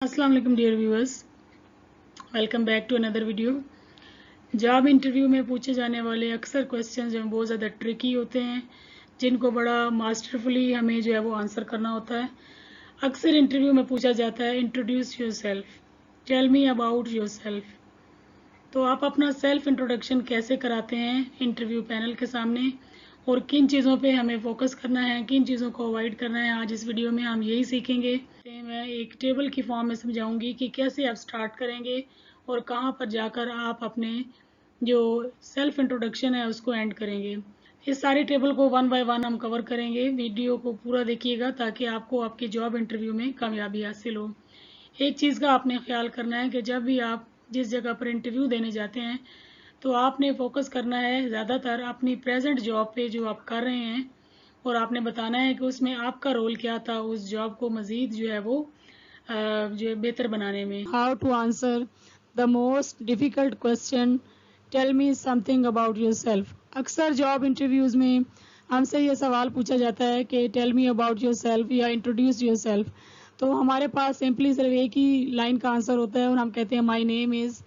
अस्सलाम वालेकुम dear viewers, welcome back to another video. Job interview में पूछे जाने वाले अक्सर क्वेश्चन जो हैं बहुत ज़्यादा ट्रिकी होते हैं, जिनको बड़ा मास्टरफुली हमें जो है वो आंसर करना होता है। अक्सर इंटरव्यू में पूछा जाता है introduce yourself, tell me about yourself. तो आप अपना सेल्फ इंट्रोडक्शन कैसे कराते हैं इंटरव्यू पैनल के सामने, और किन चीज़ों पे हमें फोकस करना है, किन चीज़ों को अवॉइड करना है, आज इस वीडियो में हम यही सीखेंगे। मैं एक टेबल की फॉर्म में समझाऊंगी कि कैसे आप स्टार्ट करेंगे और कहाँ पर जाकर आप अपने जो सेल्फ इंट्रोडक्शन है उसको एंड करेंगे। इस सारे टेबल को वन बाय वन हम कवर करेंगे। वीडियो को पूरा देखिएगा ताकि आपको आपके जॉब इंटरव्यू में कामयाबी हासिल हो। एक चीज़ का आपने ख्याल करना है कि जब भी आप जिस जगह पर इंटरव्यू देने जाते हैं तो आपने फोकस करना है ज़्यादातर अपनी प्रेजेंट जॉब पे जो आप कर रहे हैं, और आपने बताना है कि उसमें आपका रोल क्या था उस जॉब को मज़ीद जो है वो जो बेहतर बनाने में। How to answer the most difficult question, tell me something about yourself. अक्सर जॉब इंटरव्यूज़ में हमसे ये सवाल पूछा जाता है कि tell me about yourself या इंट्रोड्यूस योर सेल्फ। तो हमारे पास सिंपली सिर्फ एक ही लाइन का आंसर होता है और हम कहते हैं माई name is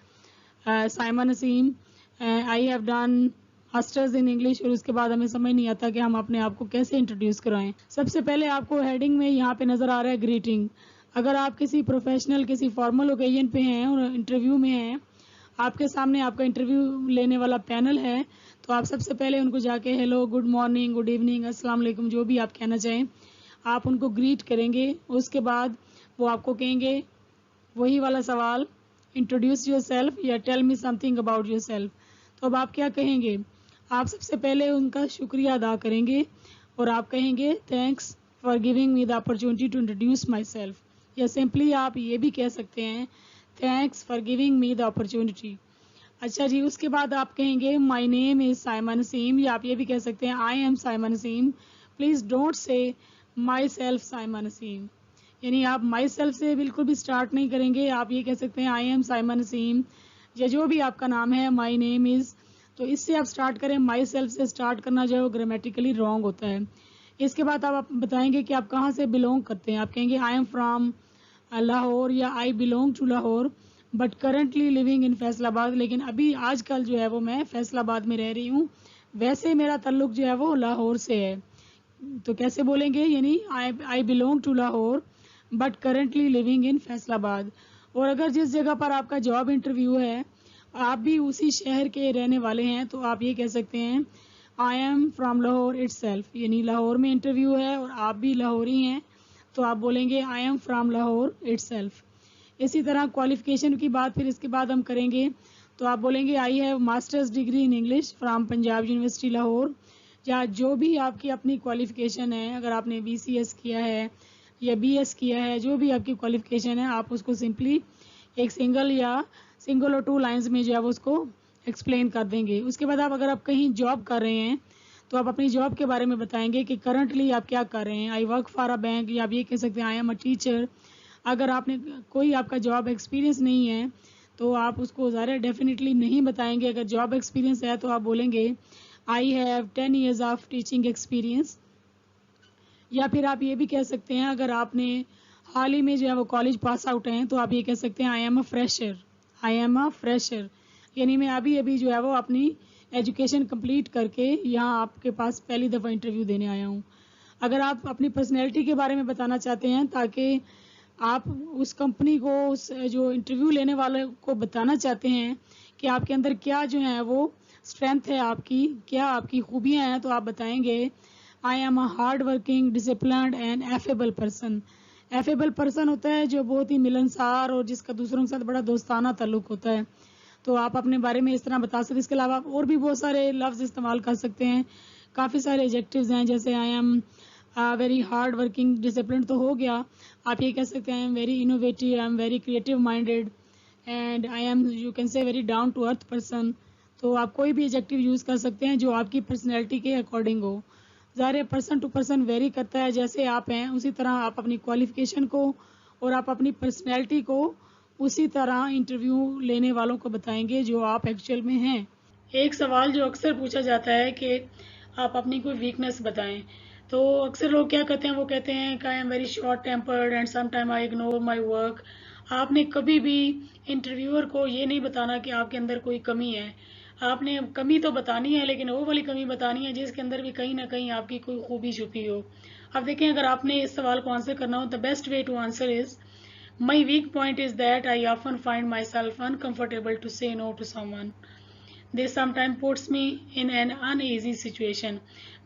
Simon Naseem, I have done masters in English. और उसके बाद हमें समझ नहीं आता कि हम अपने आप को कैसे इंट्रोड्यूस कराएं। सबसे पहले आपको हेडिंग में यहाँ पे नज़र आ रहा है ग्रीटिंग। अगर आप किसी प्रोफेशनल किसी फॉर्मल ओकेजन पे हैं और इंटरव्यू में हैं, आपके सामने आपका इंटरव्यू लेने वाला पैनल है, तो आप सबसे पहले उनको जाके hello, good morning, good evening, अस्सलाम वालेकुम, जो भी आप कहना चाहें आप उनको ग्रीट करेंगे। उसके बाद वो आपको कहेंगे वही वाला सवाल, इंट्रोड्यूस योर सेल्फ या tell me something about yourself. तो अब आप क्या कहेंगे? आप सबसे पहले उनका शुक्रिया अदा करेंगे और आप कहेंगे thanks for giving me the opportunity to introduce myself, या सिंपली आप ये भी कह सकते हैं thanks for giving me the opportunity. अच्छा जी, उसके बाद आप कहेंगे my name is Simon Naseem, या आप ये भी कह सकते हैं I am Simon Naseem, please don't say my self Simon Naseem. यानी आप माई सेल्फ से बिल्कुल भी स्टार्ट नहीं करेंगे, आप ये कह सकते हैं आई एम साइमन नसीम, या जो भी आपका नाम है, माई नेम इज़। तो इससे आप स्टार्ट करें। माई सेल्फ से स्टार्ट करना जो है वो ग्रामेटिकली रॉन्ग होता है। इसके बाद आप बताएंगे कि आप कहाँ से बिलोंग करते हैं। आप कहेंगे आई एम फ्राम लाहौर, या I belong to Lahore but currently living in Faisalabad, लेकिन अभी आजकल जो है वो मैं फैसलाबाद में रह रही हूँ। वैसे मेरा ताल्लुक जो है वो लाहौर से है। तो कैसे बोलेंगे? यानी I belong to Lahore but currently living in Faisalabad. और अगर जिस जगह पर आपका जॉब इंटरव्यू है आप भी उसी शहर के रहने वाले हैं, तो आप ये कह सकते हैं I M from Lahore it's self, यानी लाहौर में इंटरव्यू है और आप भी लाहौरी हैं, तो आप बोलेंगे I am from Lahore it's self. इसी तरह क्वालिफिकेशन की बात फिर इसके बाद हम करेंगे, तो आप बोलेंगे I have masters degree in English from Punjab university Lahore, या जो भी आपकी अपनी क्वालिफिकेशन है। अगर आपने BCS किया है या BS किया है, जो भी आपकी क्वालिफिकेशन है, आप उसको सिंपली एक सिंगल और 2 लाइंस में जो है वो उसको एक्सप्लेन कर देंगे। उसके बाद अगर आप कहीं जॉब कर रहे हैं तो आप अपनी जॉब के बारे में बताएंगे कि करंटली आप क्या कर रहे हैं। I work for a bank, या आप ये कह सकते हैं आई एम अ टीचर। अगर आपने कोई आपका जॉब एक्सपीरियंस नहीं है तो आप उसको ज़्यादा डेफिनेटली नहीं बताएंगे। अगर जॉब एक्सपीरियंस है तो आप बोलेंगे I have 10 years of teaching experience. या फिर आप ये भी कह सकते हैं अगर आपने हाल ही में जो है वो कॉलेज पास आउट हैं तो आप ये कह सकते हैं I am a fresher, I am a fresher, यानी मैं अभी अभी जो है वो अपनी एजुकेशन कंप्लीट करके यहाँ आपके पास पहली दफ़ा इंटरव्यू देने आया हूँ। अगर आप अपनी पर्सनैलिटी के बारे में बताना चाहते हैं ताकि आप उस कंपनी को, उस जो इंटरव्यू लेने वाले को बताना चाहते हैं कि आपके अंदर क्या जो है वो स्ट्रेंथ है, आपकी क्या आपकी खूबियाँ हैं, तो आप बताएंगे I am a hard working disciplined and affable person. Affable person होता है जो बहुत ही मिलनसार और जिसका दूसरों के साथ बड़ा दोस्ताना ताल्लुक होता है। तो आप अपने बारे में इस तरह बता सकते हैं। इसके अलावा आप और भी बहुत सारे लफ्ज़ इस्तेमाल कर सकते हैं। काफ़ी सारे एडजेक्टिव्स हैं, जैसे I am very hard working discipline तो हो गया। आप ये कह सकते हैं I am very innovative, I am very creative minded, and I am you can say very down to earth person. तो आप कोई भी एडजेक्टिव यूज़ कर सकते हैं जो आपकी पर्सनैलिटी के अकॉर्डिंग हो। ज़ाहिर पर्सन टू पर्सन वेरी करता है, जैसे आप हैं उसी तरह आप अपनी क्वालिफिकेशन को और आप अपनी पर्सनैलिटी को उसी तरह इंटरव्यू लेने वालों को बताएंगे जो आप एक्चुअल में हैं। एक सवाल जो अक्सर पूछा जाता है कि आप अपनी कोई वीकनेस बताएं। तो अक्सर लोग क्या कहते हैं, वो कहते हैं कि I am very short tempered and some time I ignore my work, आपने कभी भी इंटरव्यूअर को ये नहीं बताना कि आपके अंदर कोई कमी है। आपने कमी तो बतानी है, लेकिन वो वाली कमी बतानी है जिसके अंदर भी कहीं ना कहीं आपकी कोई खूबी छुपी हो। अब देखें, अगर आपने इस सवाल को आंसर करना हो, the best way to answer is, my weak point is that I often find myself uncomfortable to say no to someone. This sometime puts me in an uneasy situation.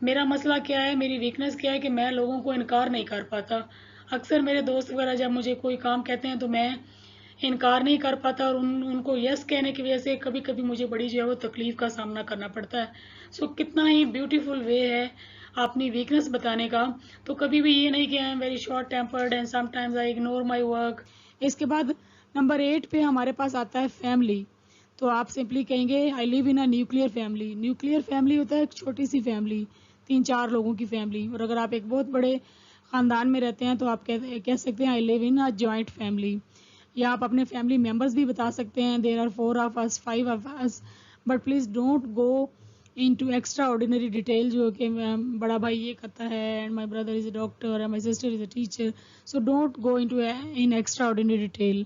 मेरा मसला क्या है, मेरी weakness क्या है कि मैं लोगों को इनकार नहीं कर पाता। अक्सर मेरे दोस्त वगैरह जब मुझे कोई काम कहते हैं तो मैं इनकार नहीं कर पाता, और उनको यस कहने की वजह से कभी कभी मुझे बड़ी जो है वो तकलीफ का सामना करना पड़ता है। सो कितना ही ब्यूटीफुल वे है अपनी वीकनेस बताने का। तो कभी भी ये नहीं कि I am very short tempered and sometimes I ignore my work. इसके बाद नंबर 8 पे हमारे पास आता है फैमिली। तो आप सिंपली कहेंगे आई live in a nuclear family. Nuclear family होता है एक छोटी सी फैमिली, 3-4 लोगों की फैमिली। और अगर आप एक बहुत बड़े ख़ानदान में रहते हैं तो आप कह सकते हैं I live in a joint family. या आप अपने फैमिली मेम्बर्स भी बता सकते हैं, there are 4 of us, 5 of us, but please don't go into extraordinary detail, जो कि बड़ा भाई ये करता है and my brother is a doctor and my sister is a teacher. So don't go into in extraordinary detail.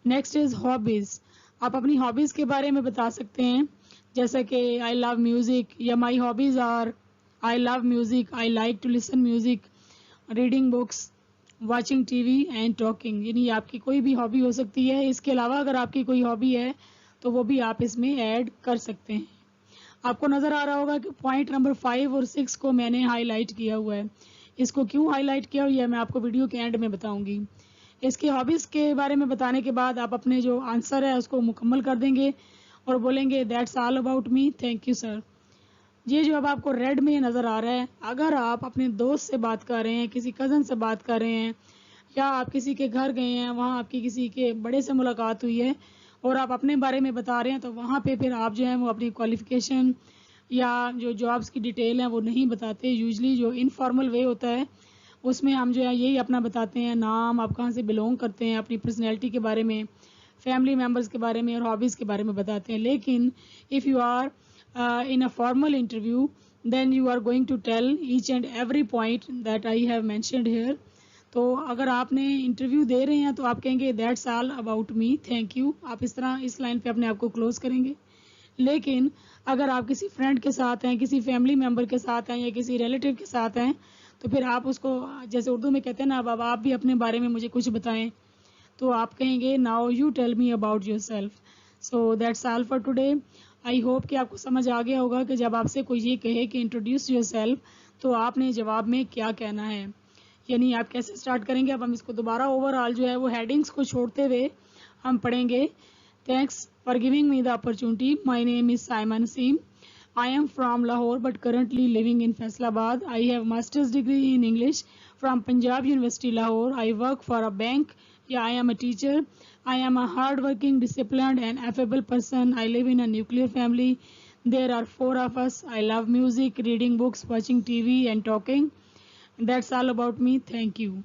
Next is hobbies. आप अपनी hobbies के बारे में बता सकते हैं, जैसे कि आई लव म्यूज़िक, या my hobbies are I love music, I like to listen music, reading books, watching TV and talking. यानी आपकी कोई भी हॉबी हो सकती है। इसके अलावा अगर आपकी कोई हॉबी है तो वो भी आप इसमें ऐड कर सकते हैं। आपको नज़र आ रहा होगा कि पॉइंट नंबर 5 और 6 को मैंने हाईलाइट किया हुआ है। इसको क्यों हाईलाइट किया हुआ है मैं आपको वीडियो के एंड में बताऊंगी। इसकी हॉबीज़ के बारे में बताने के बाद आप अपने जो आंसर है उसको मुकम्मल कर देंगे और बोलेंगे that's all about me, thank you sir. ये जो अब आपको रेड में नज़र आ रहा है, अगर आप अपने दोस्त से बात कर रहे हैं, किसी कज़न से बात कर रहे हैं, या आप किसी के घर गए हैं, वहाँ आपकी किसी के बड़े से मुलाकात हुई है और आप अपने बारे में बता रहे हैं, तो वहाँ पे फिर आप जो है वो अपनी क्वालिफ़िकेशन या जो जॉब्स की डिटेल है वो नहीं बताते। यूजली जो इनफॉर्मल वे होता है उसमें हम जो है यही अपना बताते हैं, नाम, आप कहाँ से बिलोंग करते हैं, अपनी पर्सनैलिटी के बारे में, फैमिली मेम्बर्स के बारे में और हॉबीज़ के बारे में बताते हैं। लेकिन if you are in a formal interview, then you are going to tell each and every point that I have mentioned here. तो अगर आपने इंटरव्यू दे रहे हैं तो आप कहेंगे that's all about me, thank you. आप इस तरह इस लाइन पे अपने आप को क्लोज करेंगे। लेकिन अगर आप किसी फ्रेंड के साथ हैं, किसी फैमिली मेम्बर के साथ हैं या किसी रिलेटिव के साथ हैं, तो फिर आप उसको, जैसे उर्दू में कहते हैं ना, अब आप भी अपने बारे में मुझे कुछ बताएं, तो आप कहेंगे now you tell me about yourself. So that's all for today. I hope कि आपको समझ आ गया होगा कि जब आपसे कोई ये कहे कि इंट्रोड्यूस योर सेल्फ, तो आपने जवाब में क्या कहना है, यानी आप कैसे स्टार्ट करेंगे। अब हम इसको दोबारा ओवरऑल जो है वो हेडिंग्स को छोड़ते हुए हम पढ़ेंगे। Thanks for giving me the opportunity. My name is Simon Naseem. I am from Lahore but currently living in Faisalabad. I have master's degree in English from Punjab University Lahore. I work for a bank. Yeah, I am a teacher. I am a hardworking, disciplined and affable person. I live in a nuclear family. There are 4 of us. I love music, reading books, watching TV and talking. That's all about me. Thank you.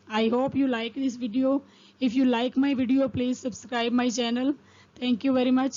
I hope you like this video. If you like my video, please subscribe my channel. Thank you very much.